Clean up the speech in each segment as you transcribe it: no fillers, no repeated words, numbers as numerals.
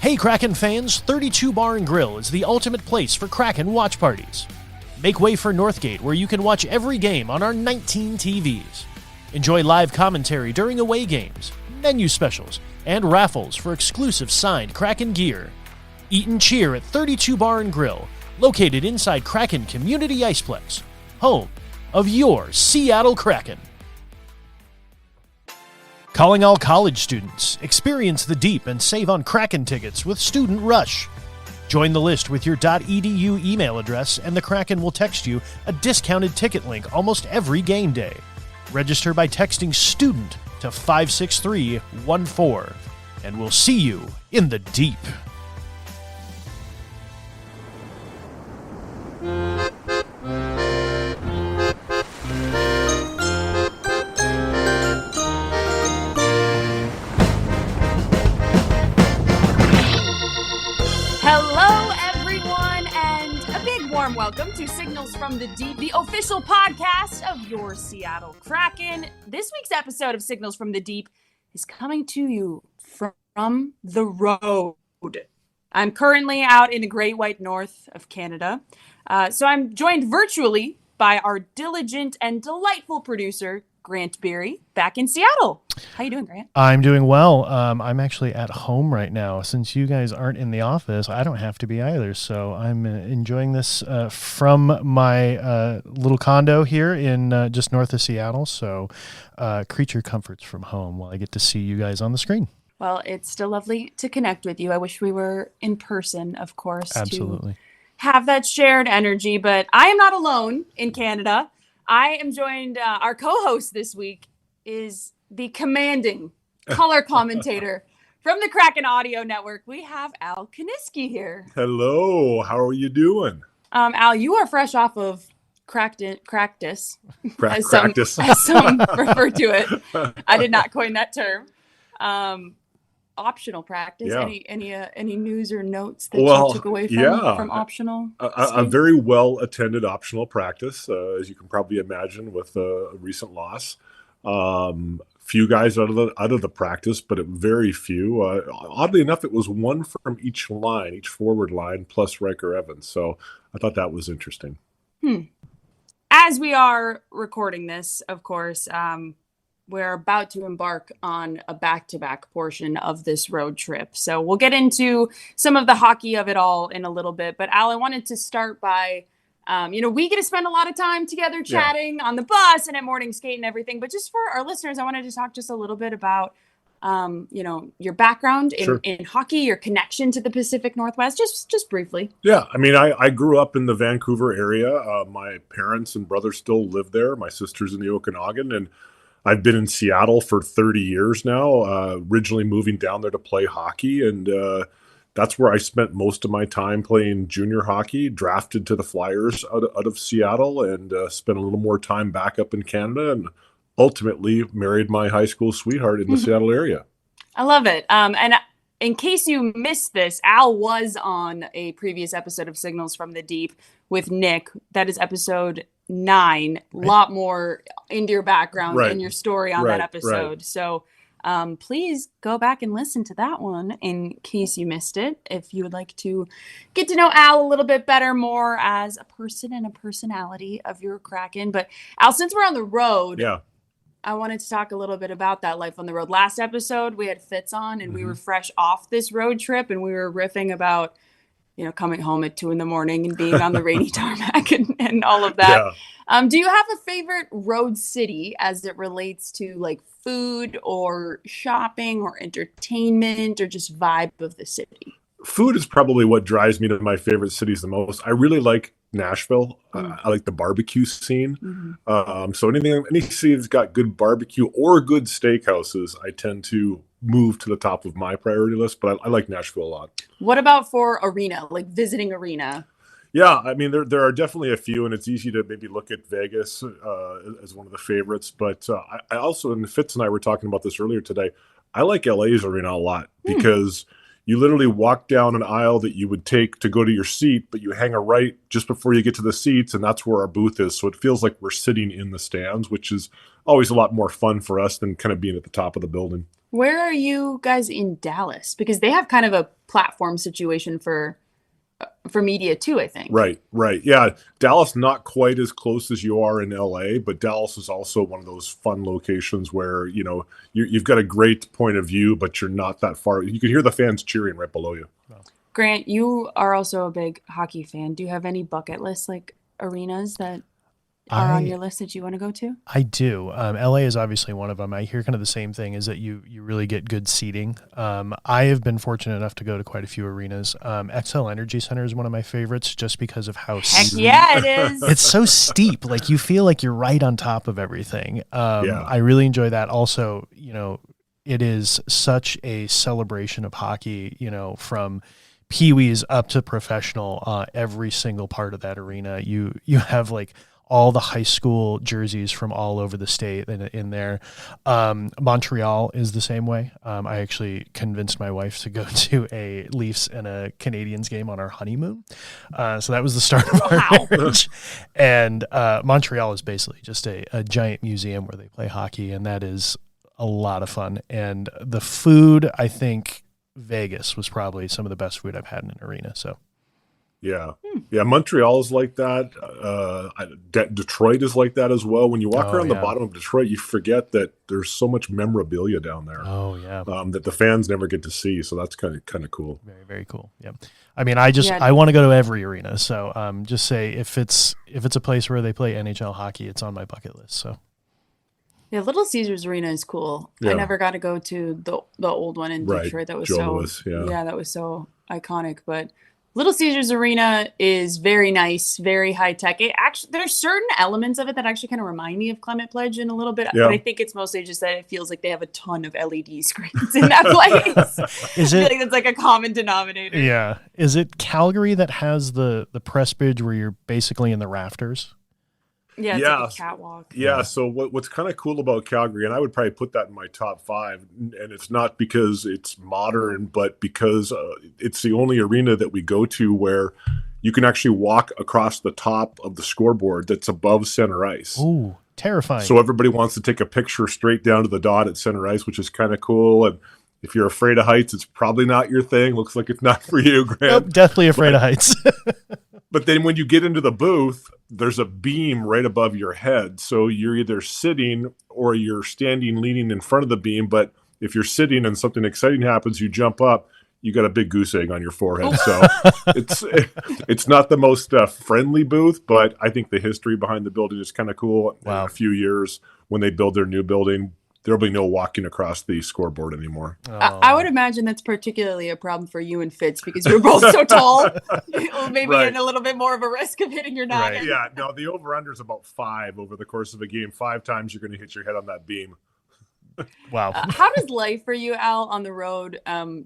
Hey Kraken fans, 32 Bar and Grill is the ultimate place for Kraken watch parties. Make way for Northgate, where you can watch every game on our 19 TVs. Enjoy live commentary during away games, menu specials, and raffles for exclusive signed Kraken gear. Eat and cheer at 32 Bar and Grill, located inside Kraken Community Iceplex, home of your Seattle Kraken. Calling all college students, experience the deep and save on Kraken tickets with Student Rush. Join the list with your .edu email address and the Kraken will text you a discounted ticket link almost every game day. Register by texting STUDENT to 56314, and we'll see you in the deep. Welcome to Signals from the Deep, the official podcast of your Seattle Kraken. This week's episode of Signals from the Deep is coming to you from the road. I'm currently out in the Great White North of Canada, so I'm joined virtually by our diligent and delightful producer, Grant Beery, back in Seattle. How you doing, Grant? I'm doing well. I'm actually at home right now. Since you guys aren't in the office, I don't have to be either. So I'm enjoying this from my little condo here in just north of Seattle. So creature comforts from home while I get to see you guys on the screen. Well, it's still lovely to connect with you. I wish we were in person, of course. Absolutely. To have that shared energy, but I am not alone in Canada. I am joined, our co-host this week is the commanding color commentator from the Kraken Audio Network. We have Al Kinisky here. Hello, how are you doing? Al, you are fresh off of practice, as some refer to it. I did not coin that term. Optional practice. Yeah. Any news or notes that you took away from optional? A very well attended optional practice, as you can probably imagine, with a recent loss. Few guys out of the practice, but very few. Oddly enough, it was one from each forward line, plus Riker Evans. So I thought that was interesting. As we are recording this, of course, we're about to embark on a back-to-back portion of this road trip. So we'll get into some of the hockey of it all in a little bit. But Al, I wanted to start by, we get to spend a lot of time together chatting on the bus and at morning skate and everything. But just for our listeners, I wanted to talk just a little bit about, your background in hockey, your connection to the Pacific Northwest, just briefly. Yeah, I mean, I grew up in the Vancouver area. My parents and brother still live there. My sister's in the Okanagan, and I've been in Seattle for 30 years now, originally moving down there to play hockey. And that's where I spent most of my time playing junior hockey, drafted to the Flyers out of Seattle, and spent a little more time back up in Canada, and ultimately married my high school sweetheart in the Seattle area. I love it. And in case you missed this, Al was on a previous episode of Signals from the Deep with Nick. That is episode 9. A lot more into your background and your story on that episode. So please go back and listen to that one in case you missed it. If you would like to get to know Al a little bit better, more as a person and a personality of your Kraken. But Al, since we're on the road, I wanted to talk a little bit about that life on the road. Last episode, we had Fitz on, and we were fresh off this road trip, and we were riffing about, coming home at 2 a.m. and being on the rainy tarmac and all of that. Yeah. Do you have a favorite road city as it relates to like food or shopping or entertainment or just vibe of the city? Food is probably what drives me to my favorite cities the most. I really like Nashville. I like the barbecue scene. So any city that's got good barbecue or good steakhouses, I tend to move to the top of my priority list. But I like Nashville a lot. What about for arena, like visiting arena? Yeah, I mean, there are definitely a few, and it's easy to maybe look at Vegas as one of the favorites. But I also, and Fitz and I were talking about this earlier today, I like LA's arena a lot because you literally walk down an aisle that you would take to go to your seat, but you hang a right just before you get to the seats, and that's where our booth is. So it feels like we're sitting in the stands, which is always a lot more fun for us than kind of being at the top of the building. Where are you guys in Dallas? Because they have kind of a platform situation for media too, I think. Right. Yeah, Dallas not quite as close as you are in LA, but Dallas is also one of those fun locations where you've got a great point of view, but you're not that far. You can hear the fans cheering right below you. Grant, you are also a big hockey fan. Do you have any bucket list like arenas that are on your list that you want to go to? I do. LA is obviously one of them. I hear kind of the same thing, is that you really get good seating. I have been fortunate enough to go to quite a few arenas. XL Energy Center is one of my favorites just because of how Yeah, it is. It's so steep. Like you feel like you're right on top of everything. I really enjoy that. Also, it is such a celebration of hockey, from Pee-wees up to professional, every single part of that arena. You have like all the high school jerseys from all over the state in there. Montreal is the same way. I actually convinced my wife to go to a Leafs and a Canadiens game on our honeymoon. So that was the start of our marriage. And Montreal is basically just a giant museum where they play hockey, and that is a lot of fun. And the food, I think Vegas was probably some of the best food I've had in an arena. So. Yeah. Montreal is like that. Detroit is like that as well. When you walk around the bottom of Detroit, you forget that there's so much memorabilia down there. Oh yeah. That the fans never get to see. So that's kind of cool. Very, very cool. Yeah. I mean, I want to go to every arena. So just say if it's a place where they play NHL hockey, it's on my bucket list. So. Yeah, Little Caesars Arena is cool. Yeah. I never got to go to the old one in Detroit. That was that was so iconic. But Little Caesars Arena is very nice, very high tech. There's certain elements of it that actually kind of remind me of Climate Pledge in a little bit, but I think it's mostly just that it feels like they have a ton of LED screens in that place. I feel like that's like a common denominator. Yeah. Is it Calgary that has the press bridge where you're basically in the rafters? Yeah, it's like a catwalk. Yeah, so what's kind of cool about Calgary, and I would probably put that in my top 5, and it's not because it's modern, but because it's the only arena that we go to where you can actually walk across the top of the scoreboard that's above center ice. Ooh, terrifying. So everybody wants to take a picture straight down to the dot at center ice, which is kind of cool. And if you're afraid of heights, it's probably not your thing. Looks like it's not for you, Grant. Nope, definitely afraid of heights. But then when you get into the booth, there's a beam right above your head. So you're either sitting or you're standing leaning in front of the beam. But if you're sitting and something exciting happens, you jump up, you got a big goose egg on your forehead. So it's not the most friendly booth, but I think the history behind the building is kind of cool. Wow. In a few years, when they build their new building, there'll be no walking across the scoreboard anymore. I would imagine that's particularly a problem for you and Fitz because you're both so tall. Maybe in a little bit more of a risk of hitting your noggin. Right. Yeah, no, the over-under is about 5 over the course of a game. 5 times you're going to hit your head on that beam. Wow. How does life for you, Al, on the road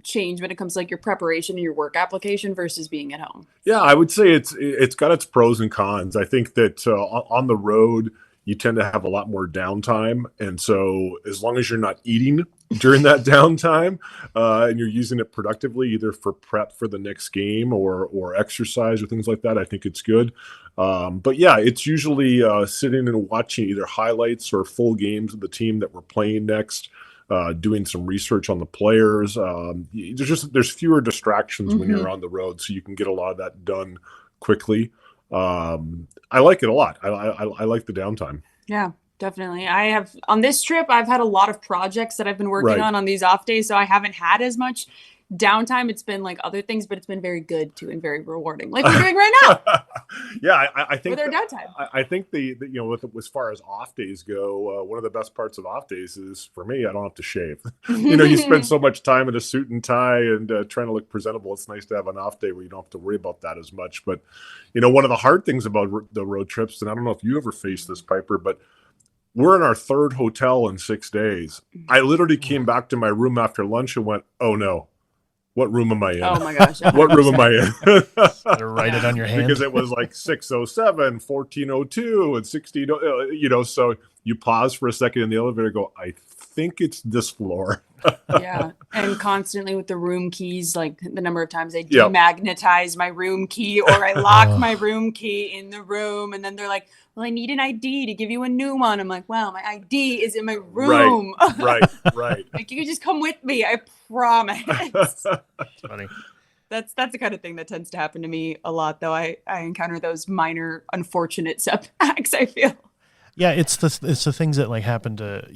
change when it comes to like your preparation and your work application versus being at home? Yeah, I would say it's got its pros and cons. I think that on the road, you tend to have a lot more downtime. And so as long as you're not eating during that downtime and you're using it productively, either for prep for the next game or exercise or things like that, I think it's good. But yeah, it's usually sitting and watching either highlights or full games of the team that we're playing next, doing some research on the players. There's fewer distractions when you're on the road, so you can get a lot of that done quickly. I like it a lot. I like the downtime. Yeah, definitely. On this trip, I've had a lot of projects that I've been working on these off days, so I haven't had as much downtime. It's been like other things, but it's been very good too and very rewarding, like we're doing right now. Yeah, I think with our downtime. I think as far as off days go, one of the best parts of off days is, for me, I don't have to shave. You spend so much time in a suit and tie and trying to look presentable. It's nice to have an off day where you don't have to worry about that as much. But one of the hard things about the road trips, and I don't know if you ever faced this, Piper, but we're in our 3rd hotel in 6 days. I literally came back to my room after lunch and went, oh no, what room am I in? Oh my gosh. 100%. What room am I in? Write it on your hand. Because it was like 6:07, 14:02, and 16. So you pause for a second in the elevator and go, I think it's this floor. Yeah. And constantly with the room keys, like the number of times I demagnetize my room key or I lock my room key in the room. And then they're like, well, I need an ID to give you a new one. I'm like, wow, my ID is in my room. Right. Like, you can just come with me. I promise. That's funny. That's the kind of thing that tends to happen to me a lot, though. I encounter those minor unfortunate setbacks, I feel. Yeah, it's the things that like happen to,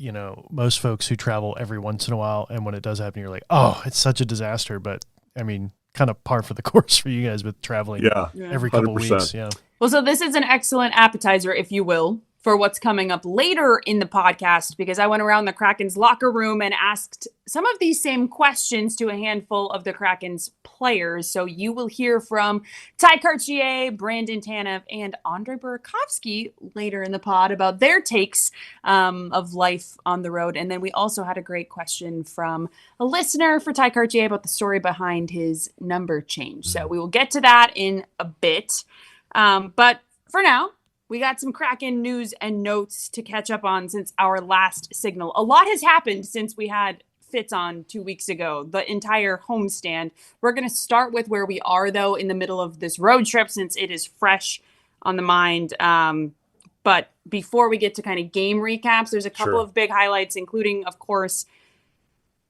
most folks who travel every once in a while, and when it does happen, you're like, oh, it's such a disaster. But I mean, kind of par for the course for you guys with traveling every couple 100%. weeks. Yeah. Well, so this is an excellent appetizer, if you will, for what's coming up later in the podcast, because I went around the Kraken's locker room and asked some of these same questions to a handful of the Kraken's players. So you will hear from Tye Kartye, Brandon Tanev, and Andre Burakovsky later in the pod about their takes of life on the road. And then we also had a great question from a listener for Tye Kartye about the story behind his number change. So we will get to that in a bit. But for now, we got some Kraken news and notes to catch up on since our last signal. A lot has happened since we had Fitz on 2 weeks ago, the entire homestand. We're going to start with where we are, though, in the middle of this road trip, since it is fresh on the mind. But before we get to kind of game recaps, there's a couple of big highlights, including, of course,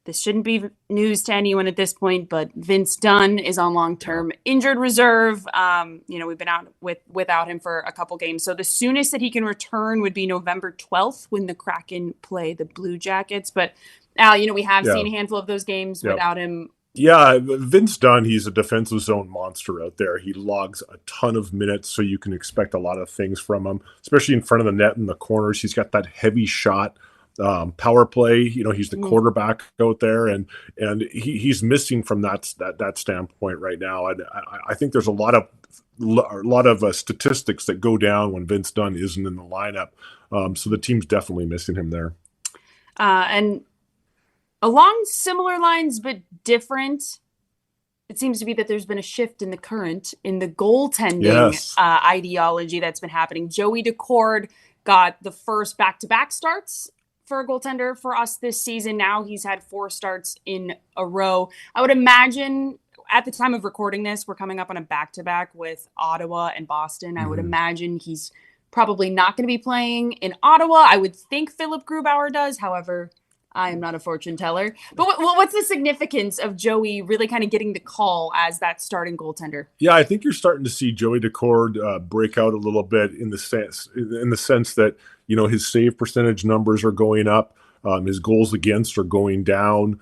this shouldn't be news to anyone at this point, but Vince Dunn is on long-term injured reserve. We've been out without him for a couple games. So the soonest that he can return would be November 12th when the Kraken play the Blue Jackets. But Al, we have seen a handful of those games without him. Yeah, Vince Dunn, he's a defensive zone monster out there. He logs a ton of minutes, so you can expect a lot of things from him, especially in front of the net in the corners. He's got that heavy shot. Power play, he's the quarterback out there, and he's missing from that standpoint right now. And I think there's a lot of statistics that go down when Vince Dunn isn't in the lineup. So the team's definitely missing him there. And along similar lines but different, it seems to be that there's been a shift in the goaltending ideology that's been happening. Joey Decord got the first back-to-back starts for a goaltender for us this season. Now he's had 4 starts in a row. I would imagine at the time of recording this, we're coming up on a back-to-back with Ottawa and Boston. I would imagine he's probably not going to be playing in Ottawa. I would think Philip Grubauer does. However, I am not a fortune teller. But what's the significance of Joey really kind of getting the call as that starting goaltender? Yeah, I think you're starting to see Joey Decord break out a little bit in the sense that his save percentage numbers are going up, his goals against are going down.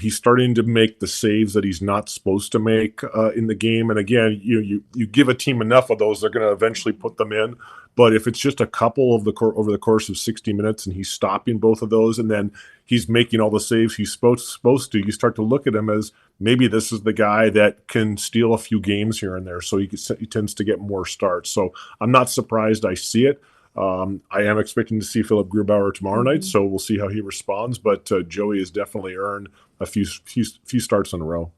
He's starting to make the saves that he's not supposed to make in the game. And again, you give a team enough of those, they're going to eventually put them in. But if it's just a couple of over the course of 60 minutes and he's stopping both of those and then he's making all the saves he's supposed to, you start to look at him as maybe this is the guy that can steal a few games here and there. So he tends to get more starts. So I'm not surprised I see it. I am expecting to see Philip Grubauer tomorrow night, so we'll see how he responds. But Joey has definitely earned a few starts in a row.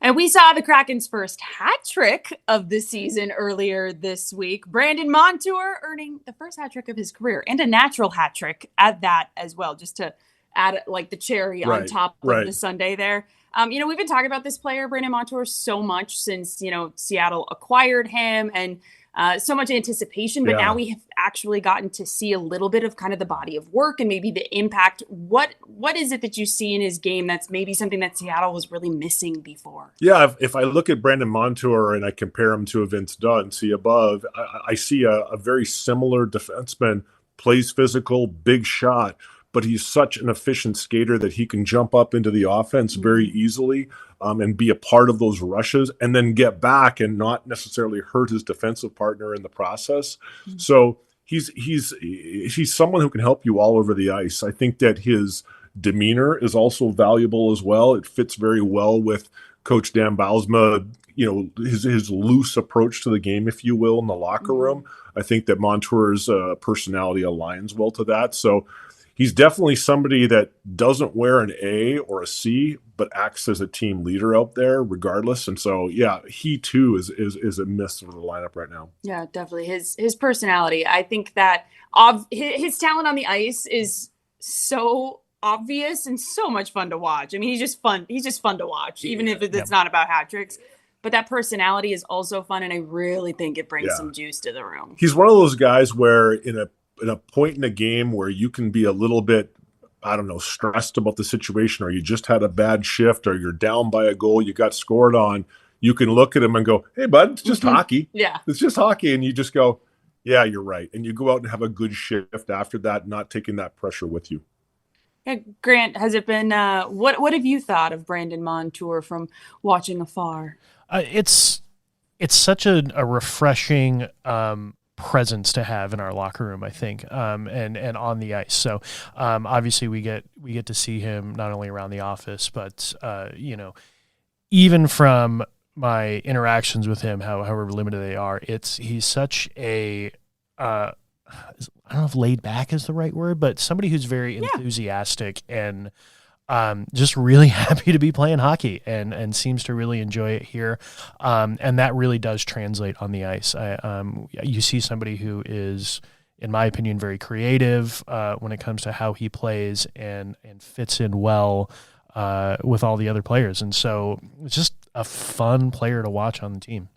And we saw the Kraken's first hat trick of the season earlier this week. Brandon Montour earning the first hat trick of his career and a natural hat trick at that as well, just to add like the cherry on top of the sundae there. We've been talking about this player, Brandon Montour, so much since, Seattle acquired him and so much anticipation, but now we have actually gotten to see a little bit of kind of the body of work and maybe the impact. What is it that you see in his game that's maybe something that Seattle was really missing before? Yeah, if I look at Brandon Montour and I compare him to a Vince Dunn, see above, I see a very similar defenseman, plays physical, big shot, but he's such an efficient skater that he can jump up into the offense very easily and be a part of those rushes and then get back and not necessarily hurt his defensive partner in the process. So he's someone who can help you all over the ice. I think that his demeanor is also valuable as well. It fits very well with Coach Dan Bylsma, his loose approach to the game, if you will, in the locker room. I think that Montour's personality aligns well to that. So he's definitely somebody that doesn't wear an A or a C, but acts as a team leader out there regardless. And so, he too is a miss of the lineup right now. Yeah, definitely. His personality. I think that his talent on the ice is so obvious and so much fun to watch. I mean, he's just fun to watch, even if it's not about hat tricks. But that personality is also fun, and I really think it brings some juice to the room. He's one of those guys where in a point in a game where you can be a little bit, I don't know, stressed about the situation, or you just had a bad shift, or you're down by a goal, you got scored on, you can look at him and go, hey, bud, it's just hockey. Yeah. It's just hockey. And you just go, yeah, you're right. And you go out and have a good shift after that, not taking that pressure with you. Yeah, Grant, has it been, what have you thought of Brandon Montour from watching afar? It's such a refreshing presence to have in our locker room, I think, and on the ice. So obviously we get to see him not only around the office, but even from my interactions with him, however limited they are, he's such a I don't know if laid back is the right word, but somebody who's very enthusiastic and just really happy to be playing hockey and seems to really enjoy it here. And that really does translate on the ice. You see somebody who is, in my opinion, very creative when it comes to how he plays and fits in well with all the other players. And so it's just a fun player to watch on the team.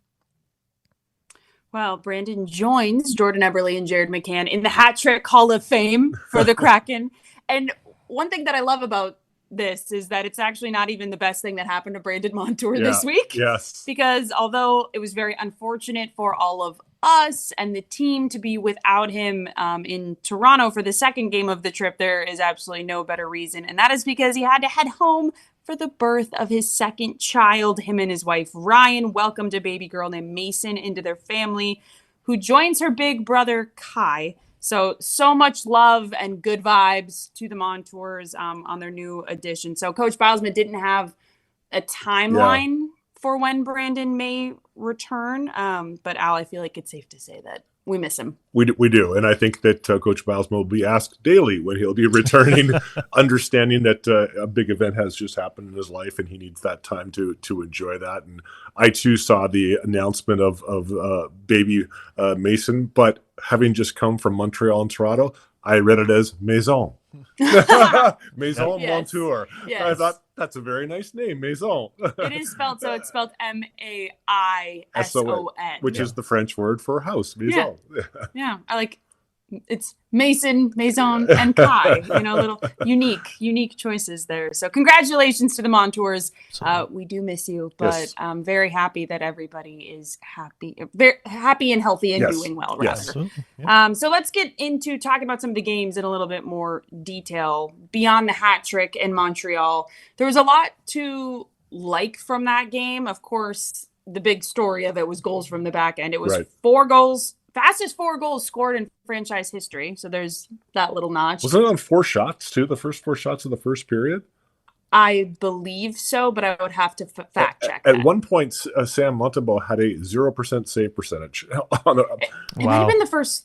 Well, Brandon joins Jordan Eberle and Jared McCann in the Hat Trick Hall of Fame for the Kraken. And one thing that I love about this is that it's actually not even the best thing that happened to Brandon Montour this week. Yes. Because although it was very unfortunate for all of us and the team to be without him in Toronto for the second game of the trip, there is absolutely no better reason. And that is because he had to head home for the birth of his second child. Him and his wife, Ryan, welcomed a baby girl named Mason into their family, who joins her big brother, Kai. So much love and good vibes to the Montours on their new addition. So Coach Bilesman didn't have a timeline for when Brandon may return. But Al, I feel like it's safe to say that we miss him. We do. And I think that Coach Bilesman will be asked daily when he'll be returning, understanding that a big event has just happened in his life and he needs that time to enjoy that. And I too saw the announcement of baby Mason, but having just come from Montreal and Toronto, I read it as Maison. Maison Montour. Yes. I thought that's a very nice name, Maison. It is spelled Maison, which is the French word for house, Maison. Yeah. I like it's Mason, Maison, and Kai. Little unique choices there. So congratulations to the Montours. We do miss you, but I'm very happy that everybody is very happy and healthy and doing well. Rather. Yes. So let's get into talking about some of the games in a little bit more detail. Beyond the hat trick in Montreal, there was a lot to like from that game. Of course, the big story of it was goals from the back end. It was 4 goals. Fastest 4 goals scored in franchise history. So there's that little notch. Was it on 4 shots too? The first 4 shots of the first period? I believe so, but I would have to fact check that. At one point, Sam Montembeault had a 0% save percentage. It might have been the first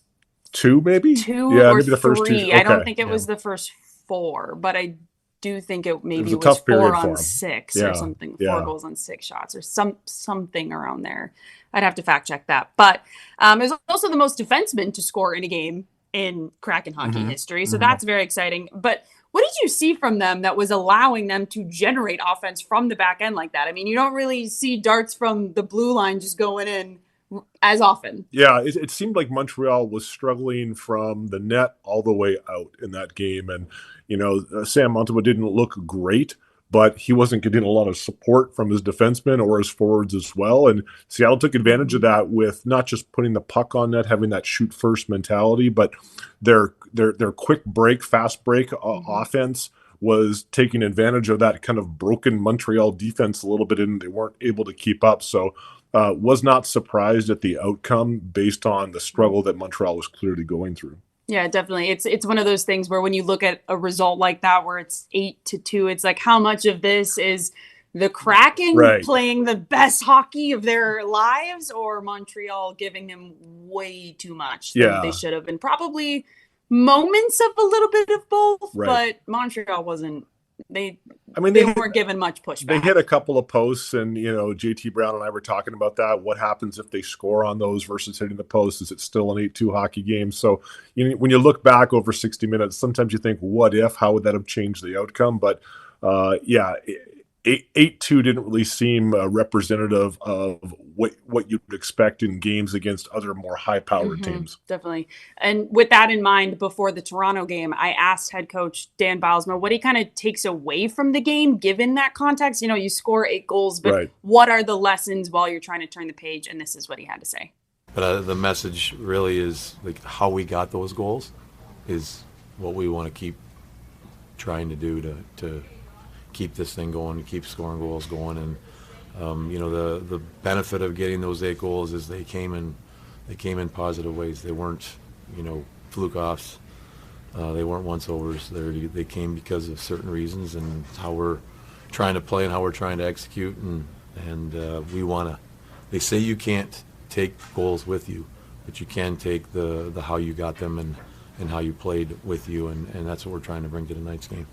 2, maybe? 2 yeah, or maybe the 3. first 2. Okay. I don't think it was the first 4, but I do think it maybe was 4 on 6 or something. 4 goals on 6 shots or something around there. I'd have to fact check that. But it was also the most defensemen to score in a game in Kraken hockey history. So that's very exciting. But what did you see from them that was allowing them to generate offense from the back end like that? I mean, you don't really see darts from the blue line just going in as often. Yeah, it seemed like Montreal was struggling from the net all the way out in that game. And, Sam Montembeault didn't look great, but he wasn't getting a lot of support from his defensemen or his forwards as well. And Seattle took advantage of that with not just putting the puck on net, having that shoot first mentality, but their quick break, fast break offense was taking advantage of that kind of broken Montreal defense a little bit, and they weren't able to keep up. So was not surprised at the outcome based on the struggle that Montreal was clearly going through. Yeah, definitely. It's one of those things where when you look at a result like that, where it's 8-2, it's like how much of this is the Kraken playing the best hockey of their lives, or Montreal giving them way too much than they should have been. Probably moments of a little bit of both, but Montreal wasn't they they weren't given much pushback. They hit a couple of posts, and JT Brown and I were talking about that. What happens if they score on those versus hitting the post? Is it still an 8-2 hockey game? So when you look back over 60 minutes, sometimes you think, what if? How would that have changed the outcome? But 8-2 didn't really seem representative of what you'd expect in games against other more high-powered teams. Definitely. And with that in mind, before the Toronto game, I asked head coach Dan Bylsma what he kind of takes away from the game, given that context. You score 8 goals, but what are the lessons while you're trying to turn the page? And this is what he had to say. But the message really is like how we got those goals is what we want to keep trying to do to keep this thing going, to keep scoring goals going. And the benefit of getting those 8 goals is they came in positive ways. They weren't fluke offs. They weren't once overs. They came because of certain reasons and how we're trying to play and how we're trying to execute. And we want to. They say you can't take goals with you, but you can take the how you got them and how you played with you, and that's what we're trying to bring to tonight's game.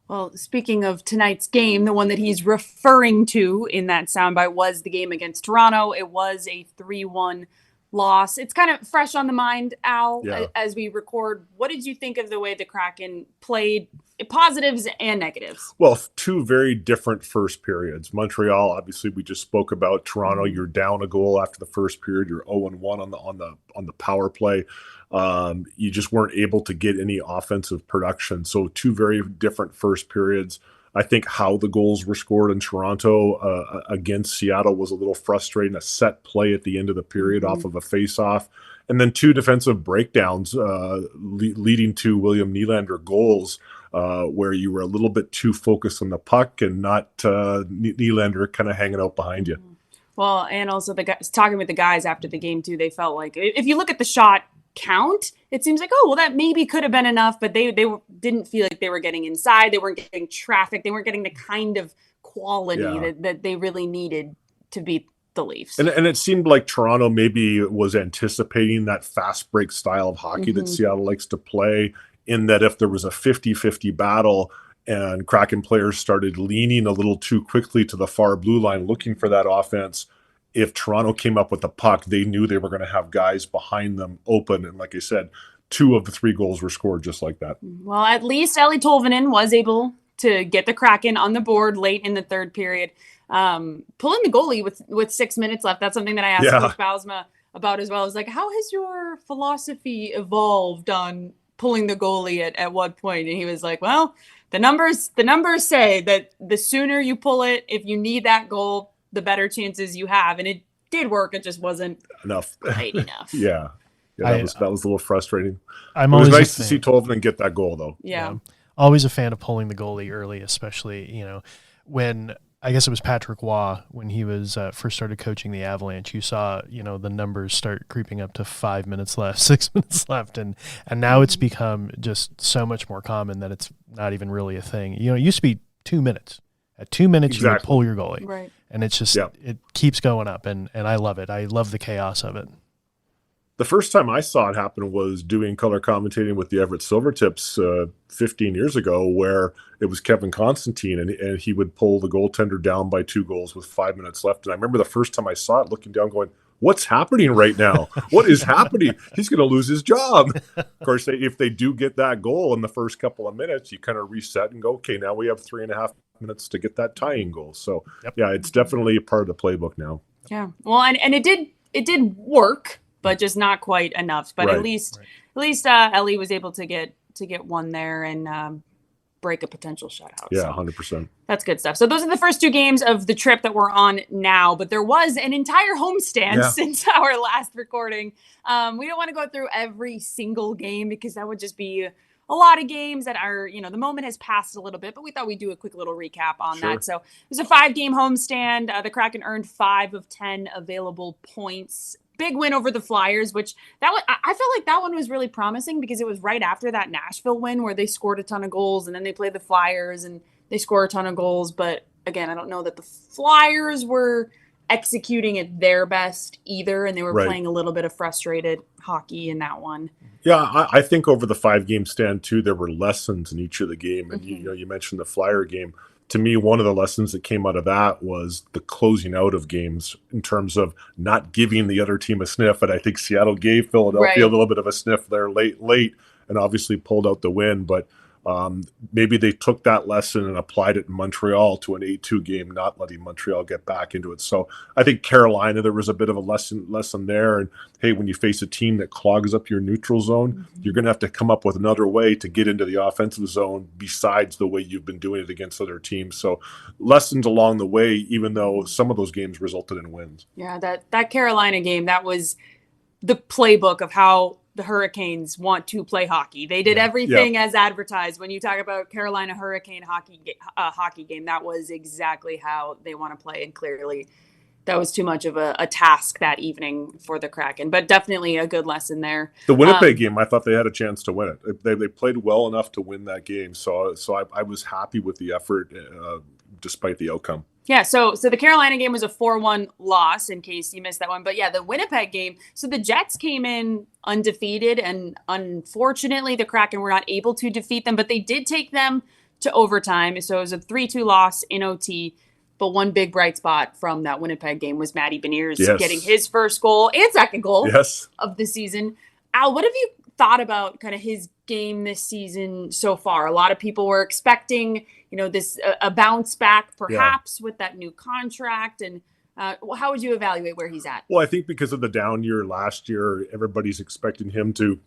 Well, speaking of tonight's game, the one that he's referring to in that soundbite was the game against Toronto. It was a 3-1 loss. It's kind of fresh on the mind, Al, as we record. What did you think of the way the Kraken played, positives and negatives? Well, 2 very different first periods. Montreal, obviously, we just spoke about. Toronto, you're down a goal after the first period. You're 0-1 on the power play. You just weren't able to get any offensive production. So 2 very different first periods. I think how the goals were scored in Toronto against Seattle was a little frustrating. A set play at the end of the period off of a face-off. And then 2 defensive breakdowns leading to William Nylander goals where you were a little bit too focused on the puck and not Nylander kind of hanging out behind you. Well, and also talking with the guys after the game, too, they felt like if you look at the shot count, it seems like, that maybe could have been enough, but they didn't feel like they were getting inside. They weren't getting traffic. They weren't getting the kind of quality that they really needed to beat the Leafs. And it seemed like Toronto maybe was anticipating that fast break style of hockey that Seattle likes to play, in that if there was a 50-50 battle and Kraken players started leaning a little too quickly to the far blue line looking for that offense, if Toronto came up with the puck, they knew they were going to have guys behind them open. And like I said, 2 of the 3 goals were scored just like that. Well, at least Eeli Tolvanen was able to get the Kraken on the board late in the third period. Pulling the goalie with 6 minutes left. That's something that I asked Coach Bylsma about as well. I was like, how has your philosophy evolved on pulling the goalie at what point? And he was like, well, the numbers say that the sooner you pull it, if you need that goal, the better chances you have. And it did work. It just wasn't enough. Right enough. That was a little frustrating. It was nice to see Tolvanen get that goal, though. Yeah. Always a fan of pulling the goalie early, especially, when I guess it was Patrick Waugh when he was first started coaching the Avalanche. You saw, the numbers start creeping up to 5 minutes left, 6 minutes left. And now it's become just so much more common that it's not even really a thing. It used to be 2 minutes. At 2 minutes, you would pull your goalie. Right. And it's just, it keeps going up, and I love it. I love the chaos of it. The first time I saw it happen was doing color commentating with the Everett Silvertips 15 years ago, where it was Kevin Constantine, and he would pull the goaltender down by 2 goals with 5 minutes left. And I remember the first time I saw it, looking down going, what's happening right now? What is happening? He's going to lose his job. Of course, if they do get that goal in the first couple of minutes, you kind of reset and go, okay, now we have 3.5 minutes to get that tying goal. So, it's definitely a part of the playbook now. Yeah. Well, and it did work, but just not quite enough. But at least Eeli was able to get one there and break a potential shutout. Yeah, 100%. That's good stuff. So those are the first 2 games of the trip that we're on now, but there was an entire homestand since our last recording. We don't want to go through every single game because that would just be a lot of games that are, the moment has passed a little bit, but we thought we'd do a quick little recap on that. So it was a 5-game homestand. The Kraken earned 5 of 10 available points. Big win over the Flyers, which I felt like that one was really promising because it was right after that Nashville win where they scored a ton of goals, and then they played the Flyers and they score a ton of goals. But again, I don't know that the Flyers were executing at their best either, and they were Right. playing a little bit of frustrated hockey in that one. Yeah, I think over the 5-game stand too, there were lessons in each of the game. And you mentioned the Flyer game. To me, one of the lessons that came out of that was the closing out of games in terms of not giving the other team a sniff. And I think Seattle gave Philadelphia a little bit of a sniff there late, and obviously pulled out the win. But maybe they took that lesson and applied it in Montreal to an 8-2 game, not letting Montreal get back into it. So I think Carolina, there was a bit of a lesson there. And hey, when you face a team that clogs up your neutral zone, you're going to have to come up with another way to get into the offensive zone besides the way you've been doing it against other teams. So lessons along the way, even though some of those games resulted in wins. Yeah, that Carolina game, that was the playbook of how the Hurricanes want to play hockey. They did everything as advertised. When you talk about Carolina Hurricane hockey game, that was exactly how they want to play. And clearly that was too much of a task that evening for the Kraken, but definitely a good lesson there. The Winnipeg game, I thought they had a chance to win it. They played well enough to win that game. So I was happy with the effort despite the outcome. Yeah, so the Carolina game was a 4-1 loss, in case you missed that one. But yeah, the Winnipeg game, so the Jets came in undefeated, and unfortunately the Kraken were not able to defeat them, but they did take them to overtime. So it was a 3-2 loss in OT. But one big bright spot from that Winnipeg game was Matty Beniers getting his first goal and second goal of the season. Al, what have you thought about kind of his game this season so far? A lot of people were expecting, this a bounce back perhaps with that new contract. And how would you evaluate where he's at? Well, I think because of the down year last year, everybody's expecting him to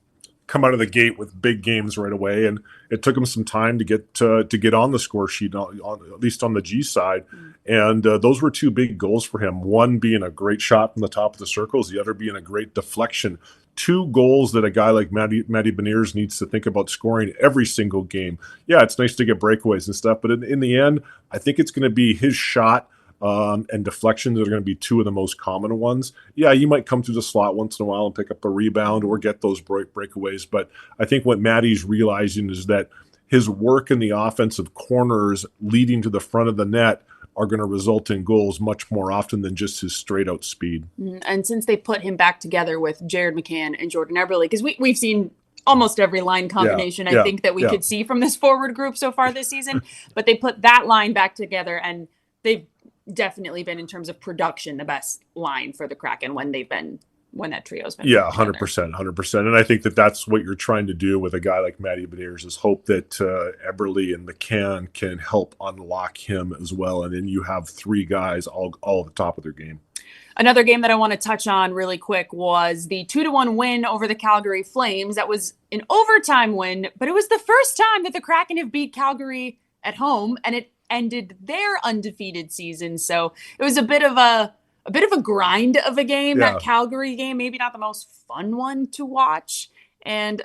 come out of the gate with big games right away, and it took him some time to get on the score sheet, at least on the G side. And those were two big goals for him. One being a great shot from the top of the circles, the other being a great deflection. Two goals that a guy like Matty Beniers needs to think about scoring every single game. Yeah, it's nice to get breakaways and stuff, but in the end, I think it's going to be his shot and deflections are going to be two of the most common ones. Yeah, you might come through the slot once in a while and pick up a rebound or get those breakaways, but I think what Matty's realizing is that his work in the offensive corners leading to the front of the net are going to result in goals much more often than just his straight out speed. And since they put him back together with Jared McCann and Jordan Eberle, because we've seen almost every line combination I think that we could see from this forward group so far this season, but they put that line back together, and they've definitely been, in terms of production, the best line for the Kraken when that trio's been. Yeah, 100%. And I think that that's what you're trying to do with a guy like Matty Beniers, is hope that Eberle and McCann can help unlock him as well. And then you have three guys all at the top of their game. Another game that I want to touch on really quick was the 2-1 win over the Calgary Flames. That was an overtime win, but it was the first time that the Kraken have beat Calgary at home, and it ended their undefeated season. So it was a bit of a grind of a game, that Calgary game, maybe not the most fun one to watch. And,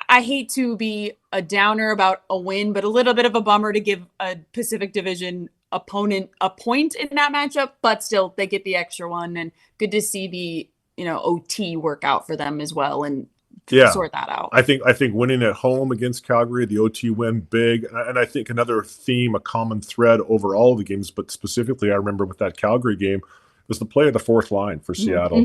I hate to be a downer about a win, but a little bit of a bummer to give a Pacific Division opponent a point in that matchup, but still they get the extra one, and good to see the, OT work out for them as well. And sort that out. I think winning at home against Calgary, the OT win, big. And I think another theme, a common thread over all of the games, but specifically I remember with that Calgary game, was the play of the fourth line for Seattle.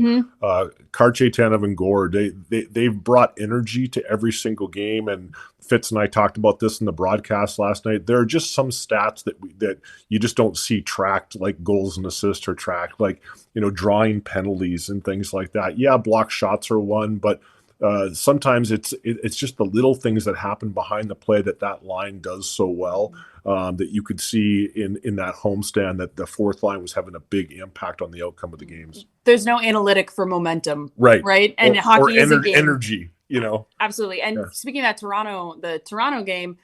Kartye, Tanev, and Gore, they've brought energy to every single game. And Fitz and I talked about this in the broadcast last night. There are just some stats that you just don't see tracked, like goals and assists are tracked, like, drawing penalties and things like that. Yeah, block shots are one, but sometimes it's just the little things that happen behind the play that line does so well, that you could see in that homestand that the fourth line was having a big impact on the outcome of the games. There's no analytic for momentum, right? And hockey is a game. Energy, Absolutely. And speaking of the Toronto game,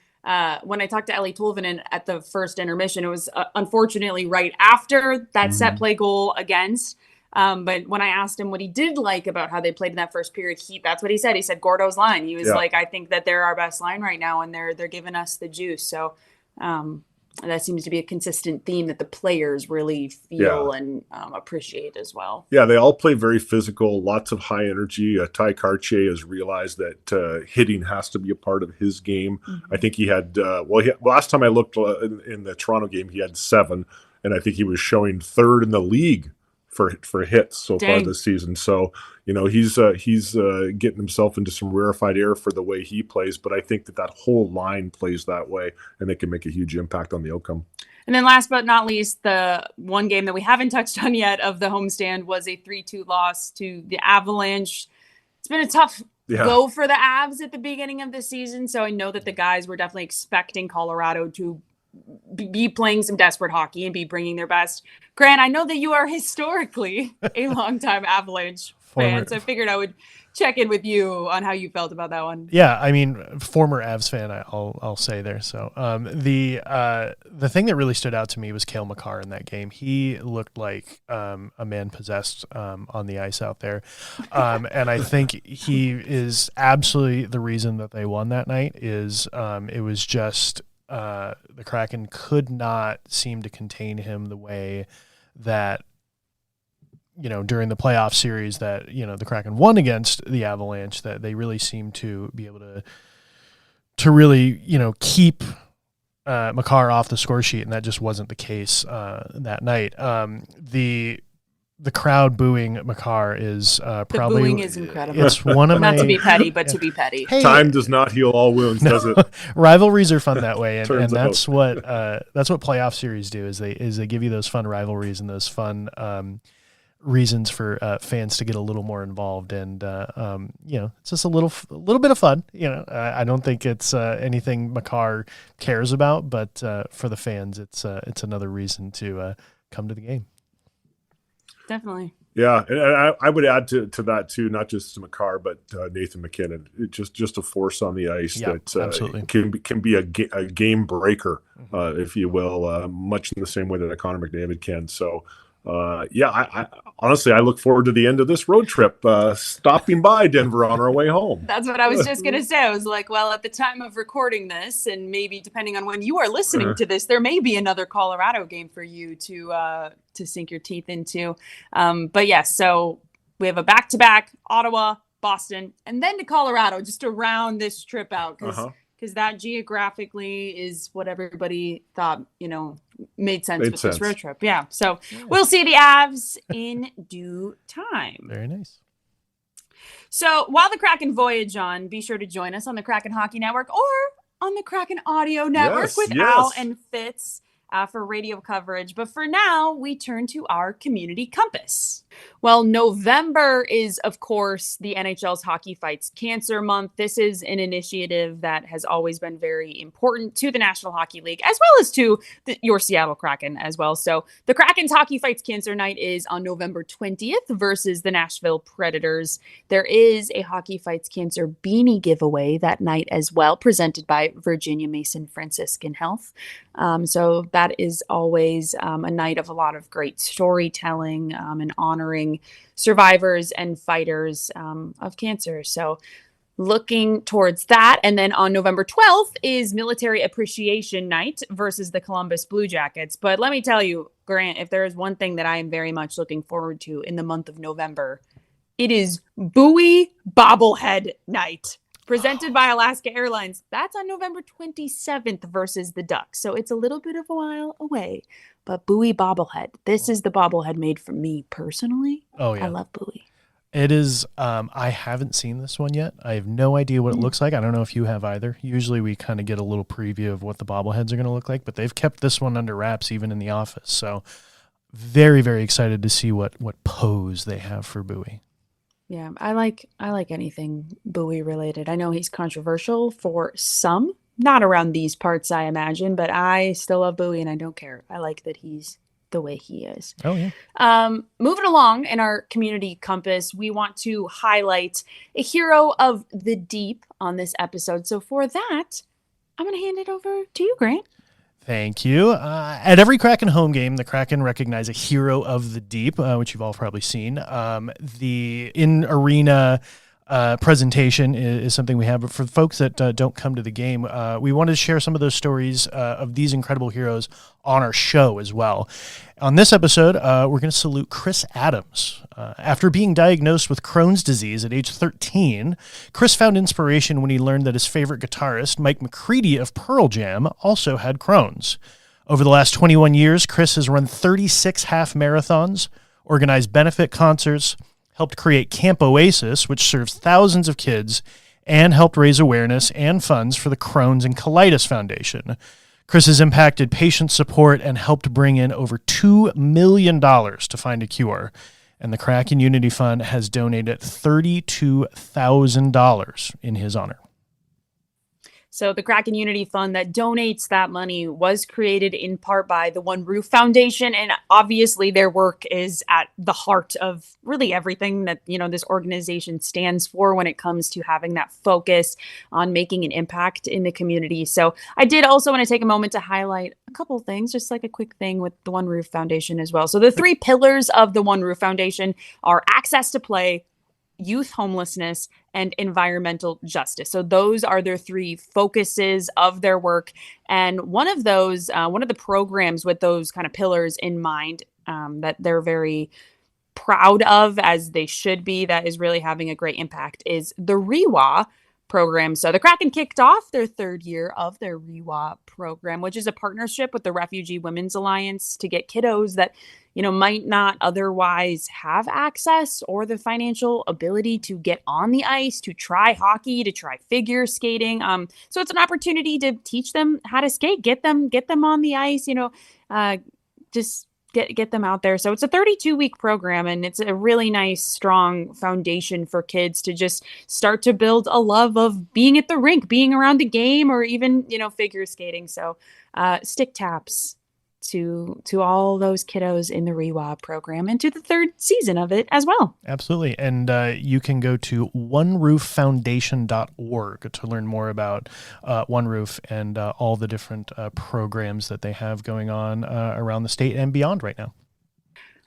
when I talked to Ellie Tolvanen at the first intermission, it was unfortunately right after that set play goal against. But when I asked him what he did like about how they played in that first period, that's what he said. He said Gordo's line. He was like, I think that they're our best line right now, and they're giving us the juice. So that seems to be a consistent theme that the players really feel and appreciate as well. Yeah, they all play very physical, lots of high energy. Tye Kartye has realized that hitting has to be a part of his game. I think he had, last time I looked in the Toronto game, he had 7. and I think he was showing third in the league for hits so far this season. So, he's getting himself into some rarefied air for the way he plays, but I think that whole line plays that way, and it can make a huge impact on the outcome. And then last but not least, the one game that we haven't touched on yet of the homestand was a 3-2 loss to the Avalanche. It's been a tough go for the Avs at the beginning of the season, so I know that the guys were definitely expecting Colorado to be playing some desperate hockey and be bringing their best. Grant, I know that you are historically a longtime Avalanche fan, so I figured I would check in with you on how you felt about that one. Yeah, I mean, former Avs fan, I'll say there. So the thing that really stood out to me was Cale Makar in that game. He looked like a man possessed on the ice out there, and I think he is absolutely the reason that they won that night. It was just the Kraken could not seem to contain him the way that during the playoff series that the Kraken won against the Avalanche, that they really seemed to be able to really keep Makar off the score sheet, and that just wasn't the case that night. The crowd booing Makar is probably the booing is incredible. It's one of not to be petty, but to be petty. Hey, time does not heal all wounds, does it? Rivalries are fun that way, and that's what playoff series do. Is they give you those fun rivalries and those fun reasons for fans to get a little more involved, and it's just a little bit of fun. I don't think it's anything Makar cares about, but for the fans, it's another reason to come to the game. Definitely. Yeah, and I would add to that too, not just to Makar, but Nathan McKinnon. Just a force on the ice that can be a game breaker, if you will, much in the same way that Connor McDavid can. So, I honestly, I look forward to the end of this road trip, stopping by Denver on our way home. That's what I was just going to say. I was like, well, at the time of recording this, and maybe depending on when you are listening to this, there may be another Colorado game for you to sink your teeth into. But yes, so we have a back-to-back, Ottawa, Boston, and then to Colorado, just to round this trip out, because that geographically is what everybody thought, made sense with this road trip. Yeah. So we'll see the Avs in due time. Very nice. So while the Kraken voyage on, be sure to join us on the Kraken Hockey Network or on the Kraken Audio Network with Al and Fitz for radio coverage. But for now, we turn to our community compass. Well, November is, of course, the NHL's Hockey Fights Cancer Month. This is an initiative that has always been very important to the National Hockey League, as well as to your Seattle Kraken as well. So the Kraken's Hockey Fights Cancer Night is on November 20th versus the Nashville Predators. There is a Hockey Fights Cancer beanie giveaway that night as well, presented by Virginia Mason Franciscan Health. So that is always a night of a lot of great storytelling and honoring survivors and fighters of cancer. So looking towards that. And then on November 12th is Military Appreciation Night versus the Columbus Blue Jackets. But let me tell you, Grant, if there is one thing that I am very much looking forward to in the month of November, it is Buoy Bobblehead Night, presented by Alaska Airlines. That's on November 27th versus the Ducks. So it's a little bit of a while away. But Buoy Bobblehead. This is the bobblehead made for me personally. Oh, yeah. I love Buoy. It is. I haven't seen this one yet. I have no idea what it looks like. I don't know if you have either. Usually we kind of get a little preview of what the bobbleheads are going to look like, but they've kept this one under wraps even in the office. So very, very excited to see what pose they have for Buoy. Yeah, I like anything Buoy related. I know he's controversial for some, not around these parts, I imagine, but I still love Buoy and I don't care. I like that he's the way he is. Oh, yeah. Moving along in our community compass, we want to highlight a hero of the deep on this episode. So for that, I'm going to hand it over to you, Grant. Thank you. At every Kraken home game, the Kraken recognize a hero of the deep, which you've all probably seen. The in-arena presentation is something we have, but for folks that don't come to the game, we wanted to share some of those stories of these incredible heroes on our show as well. On this episode, we're going to salute Chris Adams. After being diagnosed with Crohn's disease at age 13, Chris found inspiration when he learned that his favorite guitarist, Mike McCready of Pearl Jam, also had Crohn's. Over the last 21 years, Chris has run 36 half marathons, organized benefit concerts, helped create Camp Oasis, which serves thousands of kids, and helped raise awareness and funds for the Crohn's and Colitis Foundation. Chris has impacted patient support and helped bring in over $2 million to find a cure. And the Kraken Unity Fund has donated $32,000 in his honor. So the Kraken Unity Fund that donates that money was created in part by the One Roof Foundation. And obviously their work is at the heart of really everything that, this organization stands for when it comes to having that focus on making an impact in the community. So I did also want to take a moment to highlight a couple of things, just like a quick thing with the One Roof Foundation as well. So the 3 pillars of the One Roof Foundation are access to play, youth homelessness, and environmental justice. So those are their 3 focuses of their work. And one of the programs with those kind of pillars in mind that they're very proud of, as they should be, that is really having a great impact, is the REWA program. So the Kraken kicked off their 3rd year of their REWA program, which is a partnership with the Refugee Women's Alliance to get kiddos that might not otherwise have access or the financial ability to get on the ice, to try hockey, to try figure skating. So it's an opportunity to teach them how to skate, get them on the ice, just get them out there. So it's a 32-week program, and it's a really nice, strong foundation for kids to just start to build a love of being at the rink, being around the game, or even, figure skating. So stick taps to all those kiddos in the REWA program and to the 3rd season of it as well. Absolutely. And you can go to onerooffoundation.org to learn more about One Roof and all the different programs that they have going on around the state and beyond right now.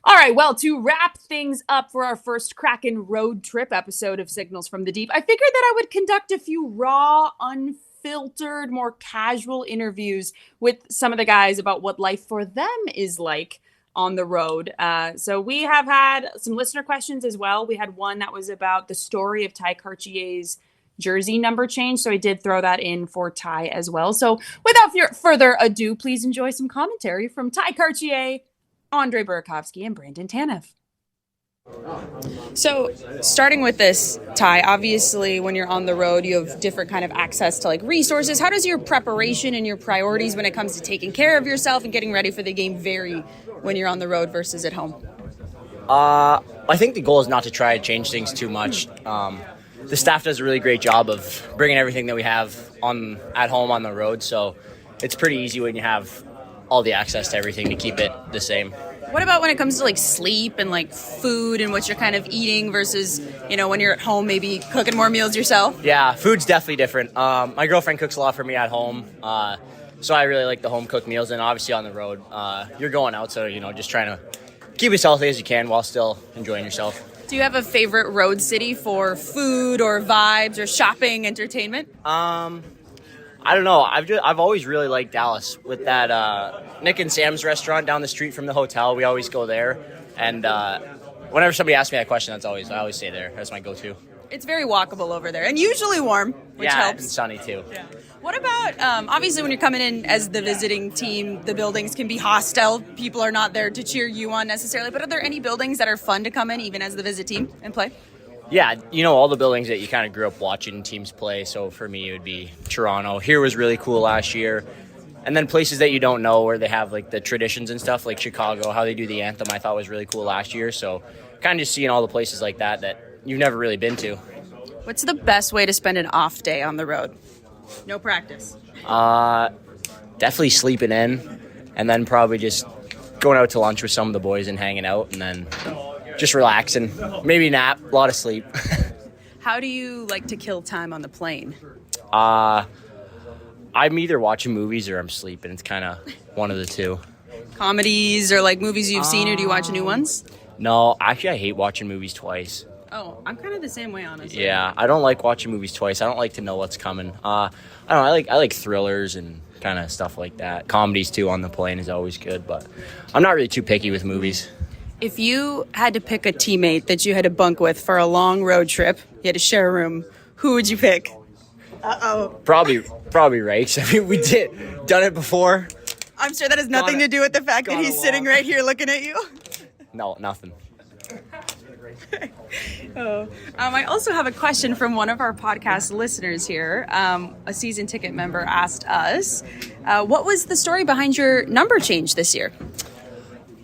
All right, well, to wrap things up for our first Kraken road trip episode of Signals from the Deep, I figured that I would conduct a few raw, unfiltered, more casual interviews with some of the guys about what life for them is like on the road. So we have had some listener questions as well. We had one that was about the story of Tye Kartye's jersey number change. So I did throw that in for Tye as well. So without further ado, please enjoy some commentary from Tye Kartye, Andre Burakovsky, and Brandon Tanev. So starting with this, Tye, obviously when you're on the road, you have different kind of access to resources. How does your preparation and your priorities when it comes to taking care of yourself and getting ready for the game vary when you're on the road versus at home? I think the goal is not to try to change things too much. The staff does a really great job of bringing everything that we have at home on the road, so it's pretty easy when you have all the access to everything to keep it the same. What about when it comes to sleep and food and what you're kind of eating versus, when you're at home, maybe cooking more meals yourself? Yeah, food's definitely different. My girlfriend cooks a lot for me at home, so I really like the home cooked meals. And obviously on the road, you're going out, so just trying to keep as healthy as you can while still enjoying yourself. Do you have a favorite road city for food or vibes or shopping, entertainment? I don't know. I've always really liked Dallas with that Nick and Sam's restaurant down the street from the hotel. We always go there, and whenever somebody asks me that question, I always say there. That's my go-to. It's very walkable over there, and usually warm, which helps. And sunny too. Yeah. What about obviously when you're coming in as the visiting team, the buildings can be hostile. People are not there to cheer you on necessarily. But are there any buildings that are fun to come in, even as the visit team, and play? Yeah, all the buildings that you kind of grew up watching teams play. So for me, it would be Toronto. Here was really cool last year. And then places that you don't know where they have the traditions and stuff, like Chicago, how they do the anthem, I thought was really cool last year. So kind of just seeing all the places like that you've never really been to. What's the best way to spend an off day on the road? No practice. Definitely sleeping in, and then probably just going out to lunch with some of the boys and hanging out, and then just relaxing, maybe nap, a lot of sleep. How do you like to kill time on the plane? I'm either watching movies or I'm sleeping. It's kind of one of the two. Comedies or movies you've seen, or do you watch new ones? No, actually I hate watching movies twice. Oh, I'm kind of the same way, honestly. Yeah, I don't like watching movies twice. I don't like to know what's coming. I don't know, I like thrillers and kind of stuff like that. Comedies too on the plane is always good, but I'm not really too picky with movies. If you had to pick a teammate that you had to bunk with for a long road trip, you had to share a room, who would you pick? Probably Rakes. I mean, we done it before. I'm sure that has nothing to do with the fact that he's sitting right here looking at you. No, nothing. I also have a question from one of our podcast listeners here. A season ticket member asked us, what was the story behind your number change this year?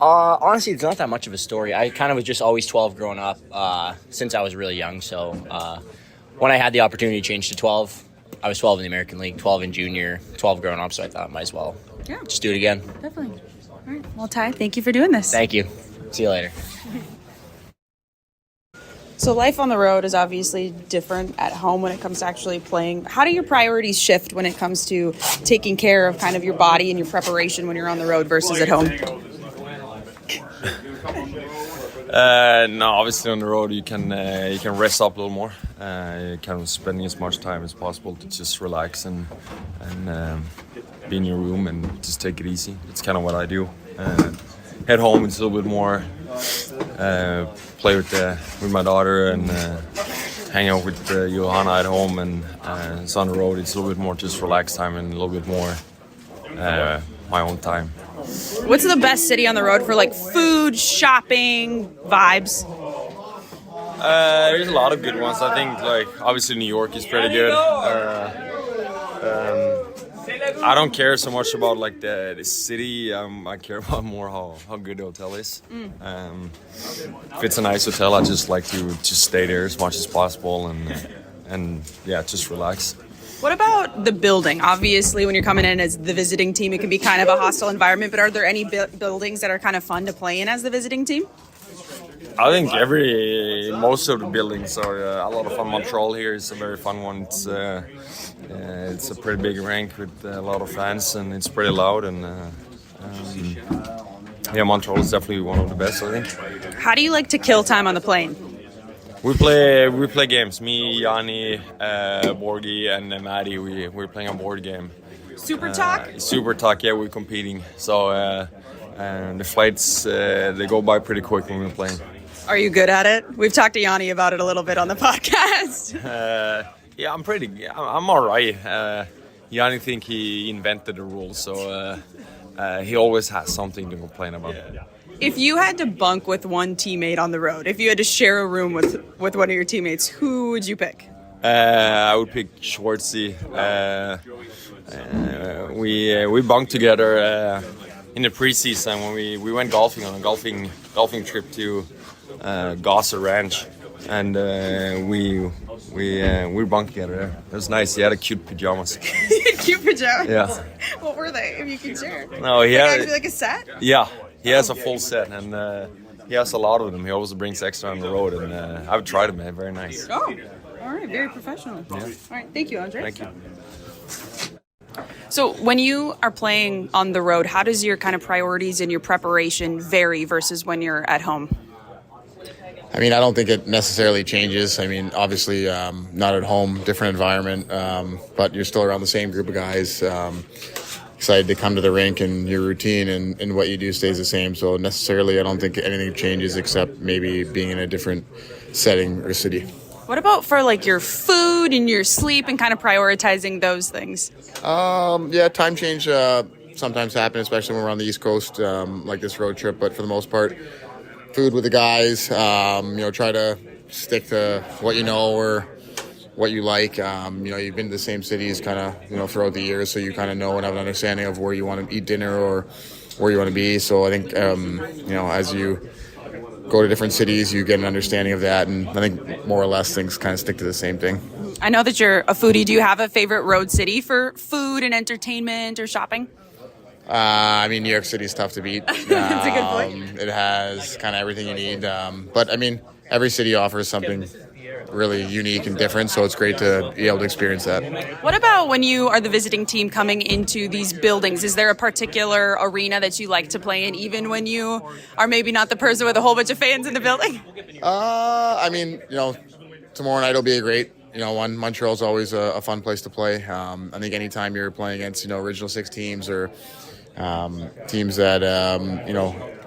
Honestly, it's not that much of a story. I kind of was just always 12 growing up since I was really young. So when I had the opportunity to change to 12, I was 12 in the American League, 12 in junior, 12 growing up. So I thought I might as well just do it again. Definitely. All right. Well, Tye, thank you for doing this. Thank you. See you later. So life on the road is obviously different at home when it comes to actually playing. How do your priorities shift when it comes to taking care of kind of your body and your preparation when you're on the road versus at home? No, obviously on the road you can rest up a little more. You can spending as much time as possible to just relax and be in your room and just take it easy. It's kind of what I do. At home it's a little bit more play with my daughter and hang out with Johanna at home, and so on the road it's a little bit more just relaxed time and a little bit more my own time. What's the best city on the road for like food, shopping, vibes? There's a lot of good ones. I think like obviously New York is pretty good. I don't care so much about like the city. I care about more how good the hotel is. If it's a nice hotel, I just like to just stay there as much as possible and just relax. What about the building? Obviously, when you're coming in as the visiting team, it can be kind of a hostile environment, but are there any buildings that are kind of fun to play in as the visiting team? I think most of the buildings are a lot of fun. Montreal here is a very fun one. It's a pretty big rink with a lot of fans, and it's pretty loud. And Montreal is definitely one of the best, I think. How do you like to kill time on the plane? We play games. Me, Yanni, Borgi, and Maddie. We're playing a board game. Super Talk? Super Talk. Yeah, we're competing. So the flights they go by pretty quick when we're playing. Are you good at it? We've talked to Yanni about it a little bit on the podcast. I'm all right. Yanni think he invented the rules, so he always has something to complain about. If you had to bunk with one teammate on the road, if you had to share a room with one of your teammates, who would you pick? I would pick Schwartzy. We bunked together in the preseason when we went golfing on a golfing trip to Gosser Ranch, and we bunked together there. It was nice. He had a cute pajamas. Cute pajamas? Yeah. What were they, if you can share? No, he had actually like a set? Yeah, he has a full set, and he has a lot of them. He always brings extra on the road, and I've tried them. Very nice. Oh, all right. Very professional. Yeah. All right. Thank you, Andre. Thank you. So when you are playing on the road, how does your kind of priorities and your preparation vary versus when you're at home? I mean, I don't think it necessarily changes. I mean, obviously, not at home, different environment, but you're still around the same group of guys. Excited to come to the rink, and your routine and what you do stays the same. So necessarily, I don't think anything changes except maybe being in a different setting or city. What about for like your food and your sleep and kind of prioritizing those things? Time change sometimes happen, especially when we're on the East Coast, like this road trip. But for the most part, food with the guys, try to stick to what you know or what you like. You've been to the same cities kind of, throughout the years, so you kind of know and have an understanding of where you want to eat dinner or where you want to be. So I think, as you go to different cities, you get an understanding of that. And I think more or less things kind of stick to the same thing. I know that you're a foodie. Do you have a favorite road city for food and entertainment or shopping? New York City is tough to beat. That's a good point. It has kind of everything you need. But every city offers something really unique and different, so it's great to be able to experience that. What about when you are the visiting team coming into these buildings? Is there a particular arena that you like to play in, even when you are maybe not the person with a whole bunch of fans in the building? Tomorrow night will be a great one. Montreal's always a fun place to play. I think anytime you're playing against, original six teams or teams that,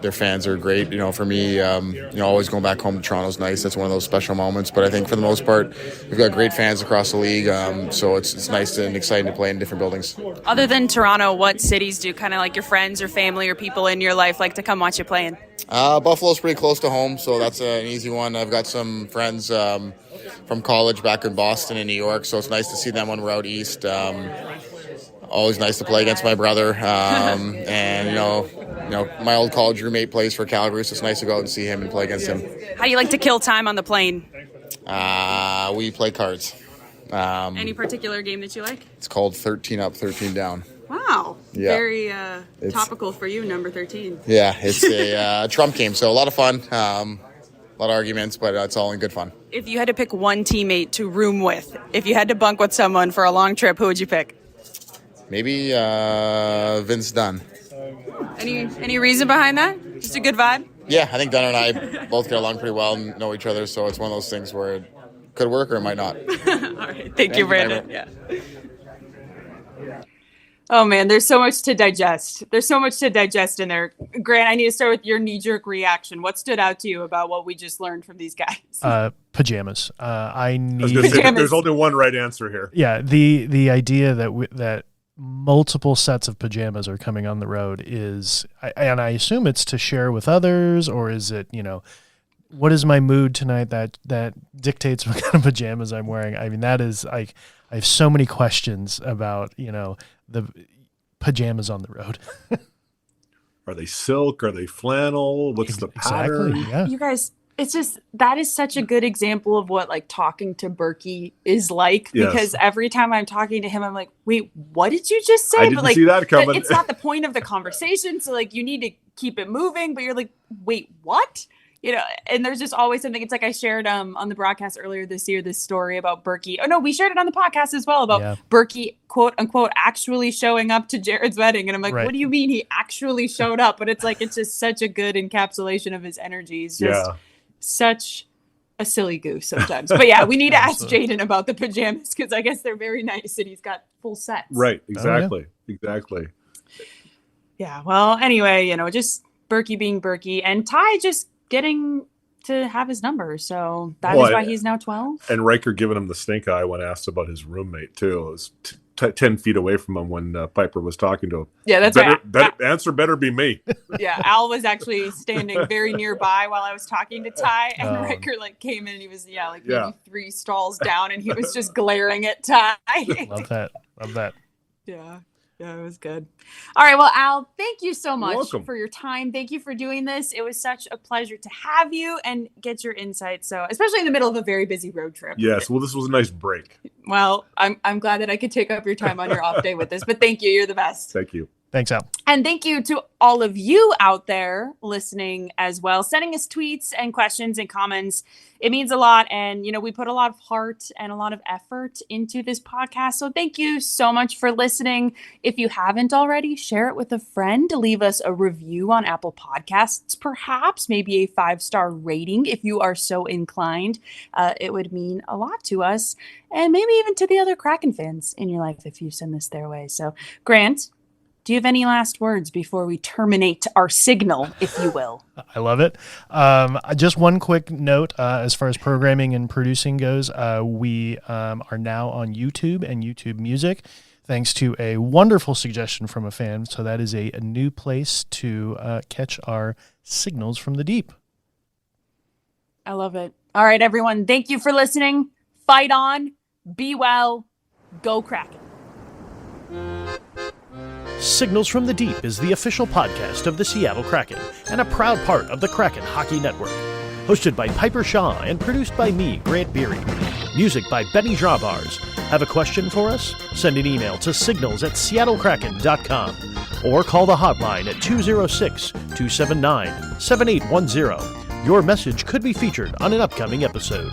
their fans are great. For me, always going back home to Toronto is nice. That's one of those special moments. But I think for the most part, we've got great fans across the league. So it's nice and exciting to play in different buildings. Other than Toronto, what cities do kind of like your friends or family or people in your life like to come watch you play in? Buffalo's pretty close to home, so that's an easy one. I've got some friends from college back in Boston and New York, so it's nice to see them when we're out east. Always nice to play against my brother, and my old college roommate plays for Calgary, so it's nice to go out and see him and play against him. How do you like to kill time on the plane? We play cards. Any particular game that you like? It's called 13 Up, 13 Down. Wow. Yeah. Very topical for you, number 13. Yeah, it's a Trump game, so a lot of fun, a lot of arguments, but it's all in good fun. If you had to pick one teammate to room with, if you had to bunk with someone for a long trip, who would you pick? Maybe Vince Dunn. Any reason behind that? Just a good vibe? Yeah, I think Dunn and I both get along pretty well and know each other, so it's one of those things where it could work or it might not. All right. Thank you, Brandon. Yeah. Oh, man, there's so much to digest. There's so much to digest in there. Grant, I need to start with your knee-jerk reaction. What stood out to you about what we just learned from these guys? Pajamas. I was gonna say, there's only one right answer here. Yeah, the idea that multiple sets of pajamas are coming on the road is, and I assume it's to share with others, or is it, what is my mood tonight that dictates what kind of pajamas I'm wearing? I mean, that is, I have so many questions about, the pajamas on the road. Are they silk? Are they flannel? What's the pattern? Exactly, yeah. You guys, it's just, that is such a good example of what like talking to Berkey is like, Yes. because every time I'm talking to him, I'm like, wait, what did you just say? I didn't like, see that coming. It's not the point of the conversation. So like, you need to keep it moving, but you're like, wait, what? And there's just always something. It's like I shared on the broadcast earlier this year, this story about Berkey. Oh no, we shared it on the podcast as well about Berkey, quote unquote, actually showing up to Jared's wedding. And I'm like, What do you mean he actually showed up? But it's like, it's just such a good encapsulation of his energy. He's just such a silly goose sometimes. But yeah, we need to ask Jaden about the pajamas, because I guess they're very nice and he's got full sets. Right. Exactly. Exactly. Yeah. Well, anyway, just Berkey being Berkey, and Tye just getting to have his number. So that is why he's now 12. And Riker giving him the stink eye when asked about his roommate, too. It was 10 feet away from him when Piper was talking to him. Yeah, that's right. Answer better be me. Yeah, Al was actually standing very nearby while I was talking to Tye, and Riker came in and he was, maybe 3 stalls down, and he was just glaring at Tye. Love that. Yeah. Yeah, it was good. All right. Well, Al, thank you so much welcome. For your time. Thank you for doing this. It was such a pleasure to have you and get your insights. So, especially in the middle of a very busy road trip. Yes. Well, this was a nice break. Well, I'm glad that I could take up your time on your off day with this, but thank you. You're the best. Thank you. Thanks, Al. And thank you to all of you out there listening as well, sending us tweets and questions and comments. It means a lot. And, we put a lot of heart and a lot of effort into this podcast. So thank you so much for listening. If you haven't already, share it with a friend. Leave us a review on Apple Podcasts, perhaps maybe a 5-star rating if you are so inclined. It would mean a lot to us, and maybe even to the other Kraken fans in your life if you send this their way. So, Grant, do you have any last words before we terminate our signal, if you will? I love it. Just one quick note as far as programming and producing goes. We are now on YouTube and YouTube Music, thanks to a wonderful suggestion from a fan. So that is a new place to catch our signals from the deep. I love it. All right, everyone. Thank you for listening. Fight on. Be well. Go Kraken. Signals from the Deep is the official podcast of the Seattle Kraken and a proud part of the Kraken Hockey Network. Hosted by Piper Shaw and produced by me, Grant Beery. Music by Benny Jrawbars. Have a question for us? Send an email to signals@seattlekraken.com or call the hotline at 206-279-7810. Your message could be featured on an upcoming episode.